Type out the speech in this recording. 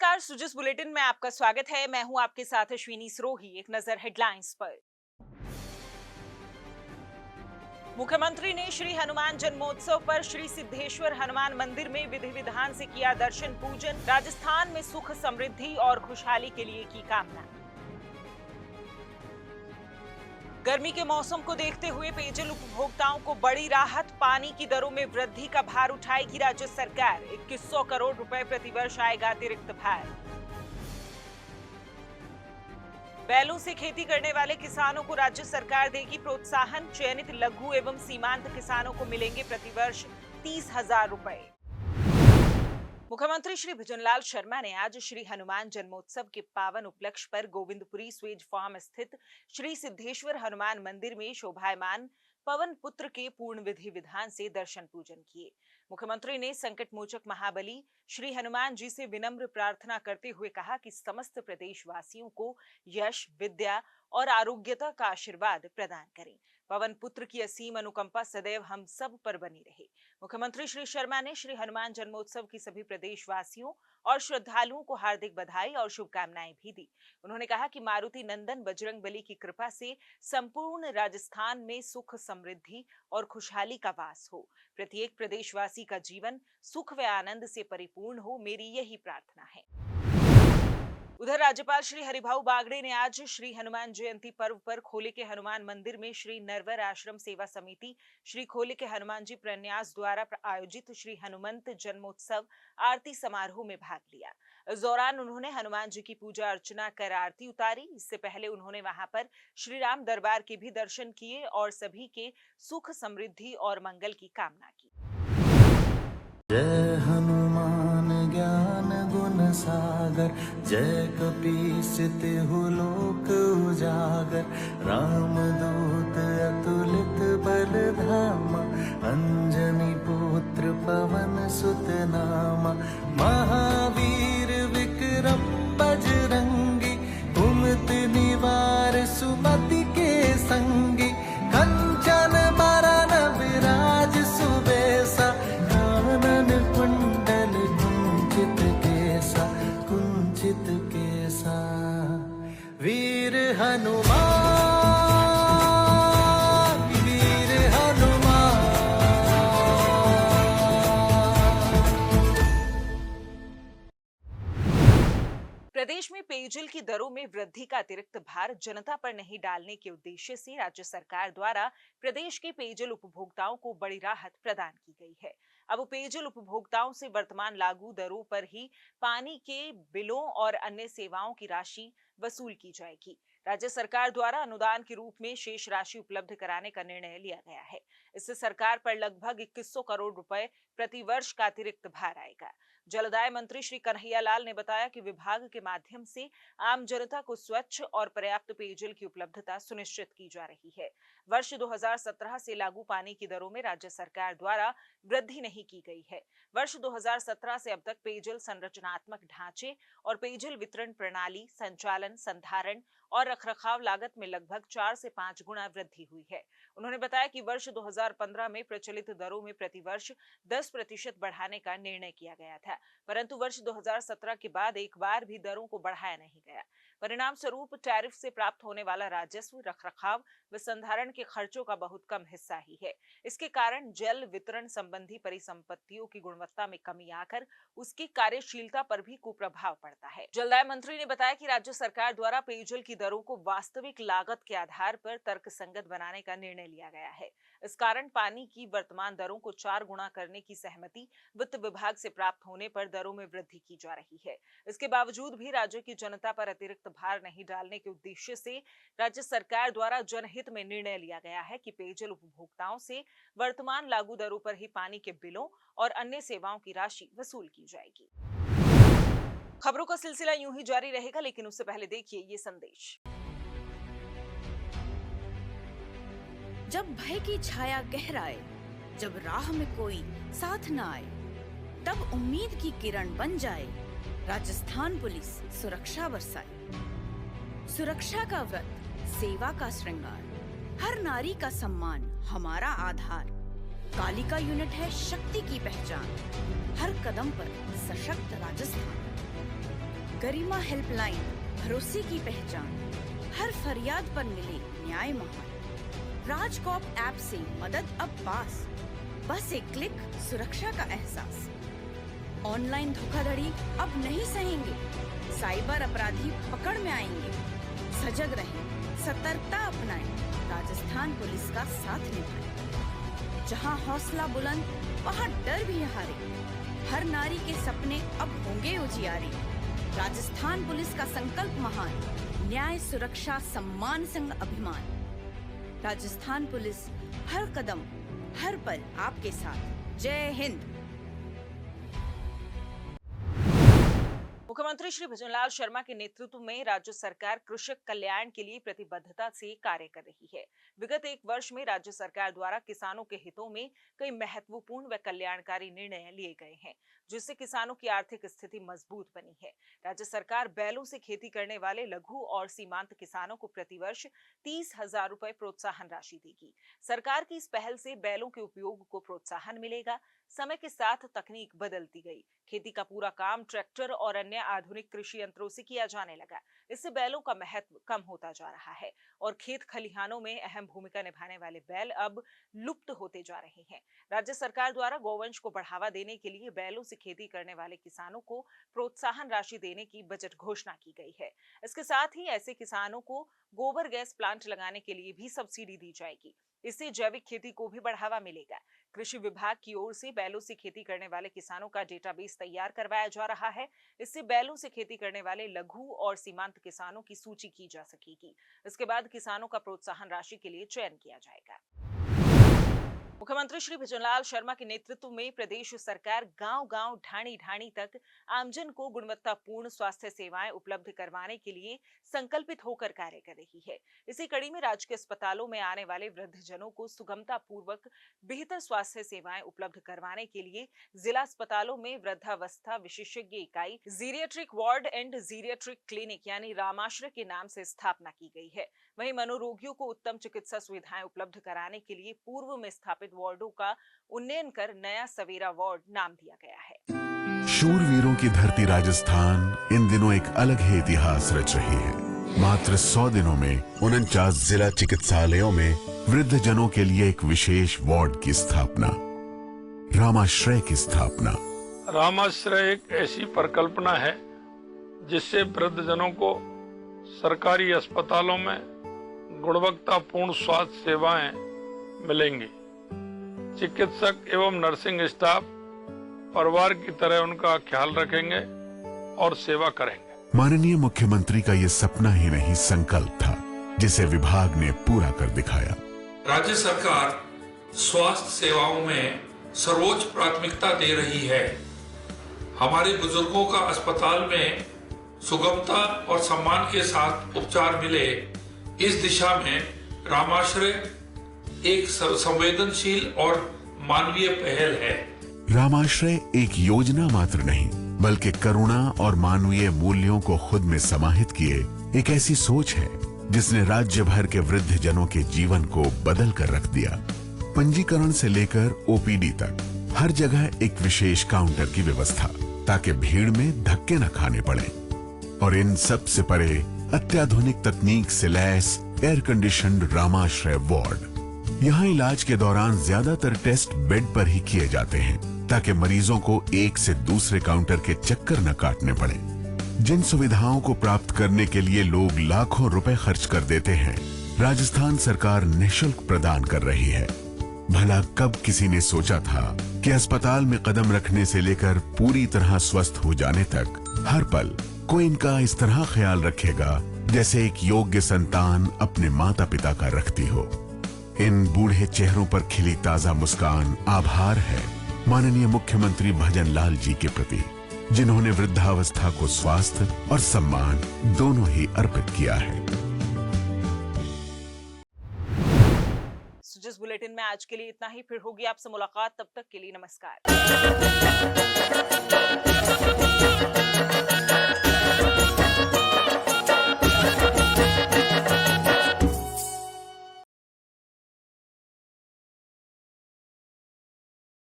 नमस्कार, सुजिस बुलेटिन में आपका स्वागत है। मैं हूं आपके साथ अश्विनी सरोही। एक नजर हेडलाइंस पर। मुख्यमंत्री ने श्री हनुमान जन्मोत्सव पर श्री सिद्धेश्वर हनुमान मंदिर में विधि विधान से किया दर्शन पूजन। राजस्थान में सुख समृद्धि और खुशहाली के लिए की कामना। गर्मी के मौसम को देखते हुए पेयजल उपभोक्ताओं को बड़ी राहत। पानी की दरों में वृद्धि का भार उठाएगी राज्य सरकार। 2100 करोड़ रुपए प्रतिवर्ष आएगा अतिरिक्त भार। बैलों से खेती करने वाले किसानों को राज्य सरकार देगी प्रोत्साहन। चयनित लघु एवं सीमांत किसानों को मिलेंगे प्रतिवर्ष 30,000 रुपए। मुख्यमंत्री श्री भुजनलाल शर्मा ने आज श्री हनुमान जन्मोत्सव के पावन उपलक्ष्य पर गोविंदपुरी स्वेज फार्म स्थित श्री सिद्धेश्वर हनुमान मंदिर में शोभायमान पवन पुत्र के पूर्ण विधि विधान से दर्शन पूजन किए। मुख्यमंत्री ने संकट मोचक महाबली श्री हनुमान जी से विनम्र प्रार्थना करते हुए कहा कि समस्त प्रदेशवासियों को यश, विद्या और आरोग्यता का आशीर्वाद प्रदान करें। पवन पुत्र की असीम अनुकंपा सदैव हम सब पर बनी रहे। मुख्यमंत्री श्री शर्मा ने श्री हनुमान जन्मोत्सव की सभी प्रदेशवासियों और श्रद्धालुओं को हार्दिक बधाई और शुभकामनाएं भी दी। उन्होंने कहा कि मारुति नंदन बजरंगबली की कृपा से संपूर्ण राजस्थान में सुख, समृद्धि और खुशहाली का वास हो। प्रत्येक प्रदेशवासी का जीवन सुख व आनंद से परिपूर्ण हो, मेरी यही प्रार्थना है। उधर राज्यपाल श्री हरिभाऊ बागड़े ने आज श्री हनुमान जयंती पर्व पर खोले के हनुमान मंदिर में श्री नरवर आश्रम सेवा समिति श्री खोले के हनुमान जी प्रन्यास द्वारा आयोजित श्री हनुमंत जन्मोत्सव आरती समारोह में भाग लिया। इस दौरान उन्होंने हनुमान जी की पूजा अर्चना कर आरती उतारी। इससे पहले उन्होंने वहां पर श्री राम दरबार के भी दर्शन किए और सभी के सुख, समृद्धि और मंगल की कामना की। जय हनुमान ज्ञान गुण सागर, जय कपीस तिहु लोक उजागर। राम दूत अतुलित बल धामा, अंजनी पुत्र पवन सुत नामा। महावीर विक्रम बजरंगी, कुमति निवार सुमति के संगी। कंचन बरन विराज सुबेसा, कानन कुंडल कुंचित केसा। वीर हनुमान, वीर हनुमान। प्रदेश में पेयजल की दरों में वृद्धि का अतिरिक्त भार जनता पर नहीं डालने के उद्देश्य से राज्य सरकार द्वारा प्रदेश के पेयजल उपभोक्ताओं को बड़ी राहत प्रदान की गई है। अब पेयजल उपभोक्ताओं से वर्तमान लागू दरों पर ही पानी के बिलों और अन्य सेवाओं की राशि वसूल की जाएगी। राज्य सरकार द्वारा अनुदान के रूप में शेष राशि उपलब्ध कराने का निर्णय लिया गया है। इससे सरकार पर लगभग 2100 करोड़ रुपए प्रति वर्ष का अतिरिक्त भार आएगा। जलदाय मंत्री श्री कन्हैया लाल ने बताया कि विभाग के माध्यम से आम जनता को स्वच्छ और पर्याप्त पेयजल की उपलब्धता सुनिश्चित की जा रही है। वर्ष 2017 से लागू पानी की दरों में राज्य सरकार द्वारा वृद्धि नहीं की गई है। वर्ष 2017 से अब तक पेयजल संरचनात्मक ढांचे और पेयजल वितरण प्रणाली, संचालन, संधारण और रखरखाव लागत में लगभग 4 से 5 गुना वृद्धि हुई है। उन्होंने बताया कि वर्ष 2015 में प्रचलित दरों में प्रतिवर्ष 10% बढ़ाने का निर्णय किया गया था, परंतु वर्ष 2017 के बाद एक बार भी दरों को बढ़ाया नहीं गया। परिणाम स्वरूप टैरिफ से प्राप्त होने वाला राजस्व, रखरखाव व संधारण के खर्चों का बहुत कम हिस्सा ही है। इसके कारण जल वितरण संबंधी परिसंपत्तियों की गुणवत्ता में कमी आकर उसकी कार्यशीलता पर भी कुप्रभाव पड़ता है। जलदाय मंत्री ने बताया कि राज्य सरकार द्वारा पेयजल की दरों को वास्तविक लागत के आधार पर तर्कसंगत बनाने का निर्णय लिया गया है। इस कारण पानी की वर्तमान दरों को 4 गुना करने की सहमति वित्त विभाग से प्राप्त होने पर दरों में वृद्धि की जा रही है। इसके बावजूद भी राज्य की जनता पर अतिरिक्त भार नहीं डालने के उद्देश्य से राज्य सरकार द्वारा जनहित में निर्णय लिया गया है कि पेयजल उपभोक्ताओं से वर्तमान लागू दरों पर ही पानी के बिलों और अन्य सेवाओं की राशि वसूल की जाएगी। खबरों का सिलसिला यूं ही जारी रहेगा, लेकिन उससे पहले देखिए ये संदेश। जब भय की छाया गहराए, जब राह में कोई साथ न आए, तब उम्मीद की किरण बन जाए राजस्थान पुलिस सुरक्षा बरसाए। सुरक्षा का व्रत, सेवा का श्रृंगार, हर नारी का सम्मान हमारा आधार। कालिका यूनिट है शक्ति की पहचान, हर कदम पर सशक्त राजस्थान। गरिमा हेल्पलाइन, भरोसे की पहचान, हर फरियाद पर मिले न्याय महान। राजकॉप ऐप से मदद अब पास, बस एक क्लिक, सुरक्षा का एहसास। ऑनलाइन धोखाधड़ी अब नहीं सहेंगे, साइबर अपराधी पकड़ में आएंगे। सजग रहें, सतर्कता अपनाएं, राजस्थान पुलिस का साथ निभाएं। जहां हौसला बुलंद, वहां डर भी हारे। हर नारी के सपने अब होंगे उजियारे। राजस्थान पुलिस का संकल्प महान, न्याय सुरक्षा सम्मान संग अभिमान। राजस्थान पुलिस हर कदम हर पल आपके साथ। जय हिंद। मुख्यमंत्री श्री भजनलाल शर्मा के नेतृत्व में राज्य सरकार कृषक कल्याण के लिए प्रतिबद्धता से कार्य कर रही है। विगत एक वर्ष में राज्य सरकार द्वारा किसानों के हितों में कई महत्वपूर्ण व कल्याणकारी निर्णय लिए गए हैं, जिससे किसानों की आर्थिक स्थिति मजबूत बनी है। राज्य सरकार बैलों से खेती करने वाले लघु और सीमांत किसानों को प्रतिवर्ष 30,000 रुपए प्रोत्साहन राशि देगी। सरकार की इस पहल से बैलों के उपयोग को प्रोत्साहन मिलेगा। समय के साथ तकनीक बदलती गई, खेती का पूरा काम ट्रैक्टर और अन्य आधुनिक कृषि यंत्रों से किया जाने लगा। इससे बैलों का महत्व कम होता जा रहा है और खेत खलिहानों में अहम भूमिका निभाने वाले बैल अब लुप्त होते जा रहे हैं। राज्य सरकार द्वारा गौवंश को बढ़ावा देने के लिए बैलों से खेती करने वाले किसानों को प्रोत्साहन राशि देने की बजट घोषणा की गई है। इसके साथ ही ऐसे किसानों को गोबर गैस प्लांट लगाने के लिए भी सब्सिडी दी जाएगी। इससे जैविक खेती को भी बढ़ावा मिलेगा। कृषि विभाग की ओर से बैलों से खेती करने वाले किसानों का डेटाबेस तैयार करवाया जा रहा है। इससे बैलों से खेती करने वाले लघु और सीमांत किसानों की सूची की जा सकेगी। इसके बाद किसानों का प्रोत्साहन राशि के लिए चयन किया जाएगा। मुख्यमंत्री श्री भजनलाल शर्मा के नेतृत्व में प्रदेश सरकार गांव-गांव, ढाणी-ढाणी तक आमजन को गुणवत्तापूर्ण स्वास्थ्य सेवाएं उपलब्ध करवाने के लिए संकल्पित होकर कार्य कर रही है। इसी कड़ी में राजकीय अस्पतालों में आने वाले वृद्धजनों को सुगमता पूर्वक बेहतर स्वास्थ्य सेवाएं उपलब्ध करवाने के लिए जिला अस्पतालों में वृद्धावस्था विशेषज्ञ इकाई, geriatric ward and geriatric clinic यानी रामाश्रय के नाम से स्थापना की गई है। वहीं मनोरोगियों को उत्तम चिकित्सा सुविधाएं उपलब्ध कराने के लिए पूर्व में स्थापित वार्डों का उन्नयन कर नया सवेरा वार्ड नाम दिया गया है। शूरवीरों की धरती राजस्थान इन दिनों एक अलग ही इतिहास रच रही है। मात्र 100 दिनों में 49 जिला चिकित्सालयों में वृद्ध जनों के लिए एक विशेष वार्ड की स्थापना, रामाश्रय की स्थापना। रामाश्रय एक ऐसी परिकल्पना है जिससे वृद्ध जनों को सरकारी अस्पतालों में गुणवत्तापूर्ण स्वास्थ्य सेवाएं मिलेंगी। चिकित्सक एवं नर्सिंग स्टाफ परिवार की तरह उनका ख्याल रखेंगे और सेवा करेंगे। माननीय मुख्यमंत्री का ये सपना ही नहीं, संकल्प था, जिसे विभाग ने पूरा कर दिखाया। राज्य सरकार स्वास्थ्य सेवाओं में सर्वोच्च प्राथमिकता दे रही है। हमारे बुजुर्गों का अस्पताल में सुगमता और सम्मान के साथ उपचार मिले, इस दिशा में रामाश्रय एक संवेदनशील और मानवीय पहल है। रामाश्रय एक योजना मात्र नहीं, बल्कि करुणा और मानवीय मूल्यों को खुद में समाहित किए एक ऐसी सोच है जिसने राज्य भर के वृद्ध जनों के जीवन को बदल कर रख दिया। पंजीकरण से लेकर ओपीडी तक हर जगह एक विशेष काउंटर की व्यवस्था, ताकि भीड़ में धक्के न खाने पड़े। और इन सब से परे अत्याधुनिक तकनीक से lace air conditioned Ramashray ward. यहाँ इलाज के दौरान ज्यादातर टेस्ट बेड पर ही किए जाते हैं, ताकि मरीजों को एक से दूसरे काउंटर के चक्कर न काटने पड़े। जिन सुविधाओं को प्राप्त करने के लिए लोग लाखों रुपए खर्च कर देते हैं, राजस्थान सरकार निःशुल्क प्रदान कर रही है। भला कब किसी ने सोचा था कि अस्पताल में कदम रखने से लेकर पूरी तरह स्वस्थ हो जाने तक हर पल कोई इनका इस तरह ख्याल रखेगा जैसे एक योग्य संतान अपने माता पिता का रखती हो। इन बूढ़े चेहरों पर खिली ताजा मुस्कान आभार है माननीय मुख्यमंत्री भजनलाल जी के प्रति, जिन्होंने वृद्धावस्था को स्वास्थ्य और सम्मान दोनों ही अर्पित किया है। जिस बुलेटिन में आज के लिए इतना ही, फिर होगी आपसे मुलाकात। तब तक के लिए नमस्कार।